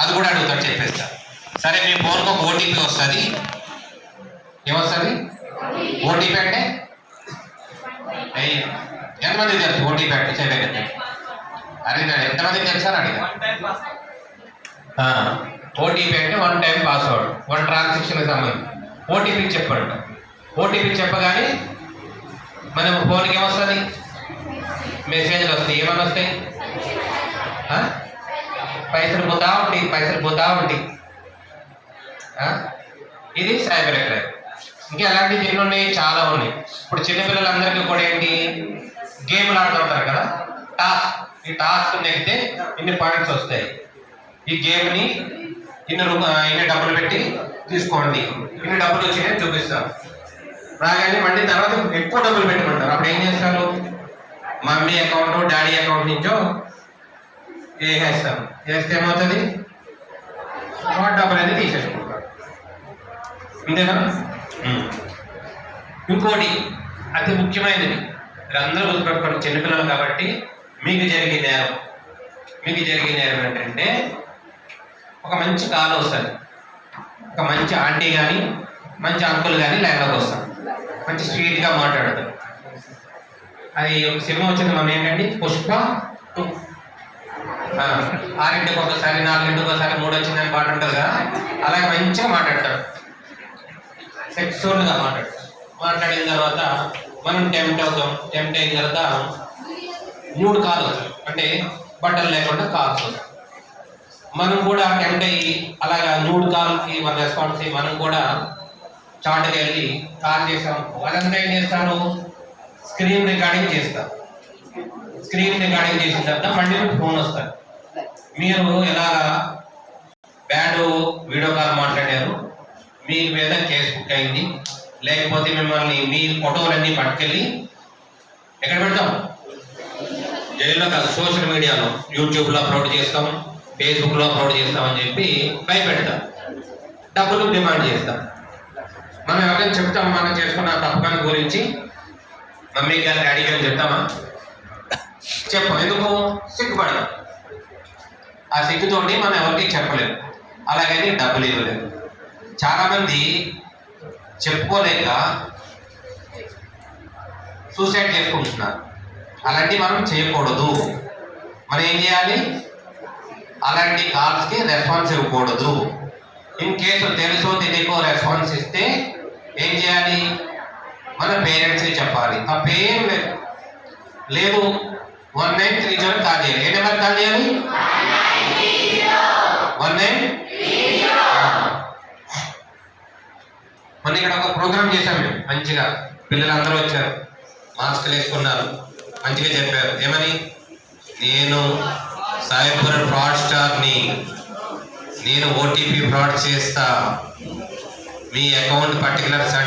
అది కూడా అడుగుతాడు, చెప్పేస్తా. సరే మీ ఫోన్కి ఒక ఓటీపీ వస్తుంది. ఏమొస్తుంది? ఓటీపీ అంటే ఎంతమంది తెలుసు? ఓటీపీ అంటే చేయలేదు అడిగినాడు. ఎంతమందికి తెలుసా అడిగా? ఓటీపీ అంటే వన్ టైం పాస్వర్డ్, వన్ ట్రాన్సాక్షన్కి సంబంధించి ఓటీపీ చెప్పండి. ఓటీపీ చెప్పగానే మనం ఫోన్కి ఏమొస్తుంది? మెసేజ్లు వస్తాయి. ఏమని వస్తాయి? పైసలు పోతా ఉంటాయి. ఇది సైబర్ క్రైమ్. ఇంకా అలాంటివి ఎన్ని ఉన్నాయి? చాలా ఉన్నాయి. ఇప్పుడు చిన్నపిల్లలందరికీ కూడా ఏంటి, గేమ్లు ఆడుతుంటారు కదా, టాస్క్. ఈ టాస్క్ నెక్కితే ఇన్ని పాయింట్స్ వస్తాయి. ఈ గేమ్ని ఇన్ని డబ్బులు పెట్టి తీసుకోండి, ఇన్ని డబ్బులు వచ్చినాయని చూపిస్తాం. రాగానే మళ్ళీ తర్వాత ఎక్కువ డబ్బులు పెట్టమంటారు. అప్పుడు ఏం చేస్తారు? మమ్మీ అకౌంట్, డాడీ అకౌంట్ నుంచో వేసేస్తాం. వేస్తే ఏమవుతుంది? డబ్బులు అనేది తీసేసుకుంటారు. ఇంతేనా? ఇంకోటి అతి ముఖ్యమైనది, మీరందరూ గుర్తుపెట్టుకోండి, చిన్నపిల్లలు కాబట్టి మీకు జరిగే నేరం ఏంటంటే, ఒక మంచి కాల్ వస్తుంది, ఒక మంచి ఆంటీ కానీ మంచి అంకుల్ కానీ లైన్లోకి వస్తాం, మంచి స్వీట్గా మాట్లాడతారు. అది ఒక సినిమా వచ్చింది మనం ఏంటంటే పుష్ప 2. 6 ఒకసారి 4 ఒకసారి 3 వచ్చిందని పాట ఉంటుంది కదా, అలాగే మంచిగా మాట్లాడతాడు, సెక్సువల్గా మాట్లాడిన తర్వాత మనం టెంప్ట్ అవుతాం. టెంప్ట్ అయిన తర్వాత 3 కాల్స్ వస్తాయి, అంటే బట్టలు లేకుండా కాల్స్ వస్తాయి. మనం కూడా టెంప్ట్ అయ్యి అలాగా 3 కాల్కి మన రెస్పాన్స్ అయ్యి మనం కూడా చాటుకి వెళ్ళి కాల్ చేసాం. వాళ్ళంతా ఏం చేస్తారు? స్క్రీన్ రికార్డింగ్ చేస్తారు. స్క్రీన్ రికార్డింగ్ చేసిన తర్వాత మళ్ళీ ఫోన్ వస్తారు. మీరు ఎలాగా బ్యాడ్ వీడియో కాల్ మాట్లాడారు, మీ మీద కేసు బుక్ అయింది, లేకపోతే మిమ్మల్ని మీ ఫోటోలన్నీ పట్టుకెళ్ళి ఎక్కడ పెడతాం? జైల్లో కాదు, సోషల్ మీడియాలో, యూట్యూబ్లో అప్లోడ్ చేస్తాం, ఫేస్బుక్లో అప్లోడ్ చేస్తామని చెప్పి భయపెడతాం, డబ్బులు డిమాండ్ చేస్తాం. మనం ఎవరైనా చెప్తాం మనం చేసుకున్న తప్పని గురించి, మమ్మీ గారు డాడీ గారు చెప్తామా? చెప్పం. ఎందుకు? సిగ్గుపడతాం. ఆ సిగ్గుతోటి మనం ఎవరికి చెప్పలేము, అలాగని డబ్బులు ఇవ్వలేము. చాలామంది చెప్పుకోలేక సూసైడ్ చేసుకుంటున్నారు. అలాంటివి మనం చేయకూడదు. మనం ఏం చేయాలి? అలాంటి కాల్స్కి రెస్పాన్స్ ఇవ్వకూడదు. ఇన్ కేసు తెలుసో తెలియకో రెస్పాన్స్ ఇస్తే ఏం చేయాలి? మన పేరెంట్స్కి చెప్పాలి. తప్పేం లేదు. 1930 కాల్ చేయాలి. ఏ నెంబర్ కాల్ చేయాలి? 1930. మన ఇక్కడ ఒక ప్రోగ్రామ్ చేశాం మేము, మంచిగా పిల్లలందరూ వచ్చారు, మాస్కులు వేసుకున్నారు, మంచిగా చెప్పారు. ఏమని? నేను సైబర్ ఫ్రాడ్ స్టార్ని, నేను ఓటీపీ ఫ్రాడ్ చేస్తా, మీ అకౌంట్ పర్టికులర్స్ అడిగి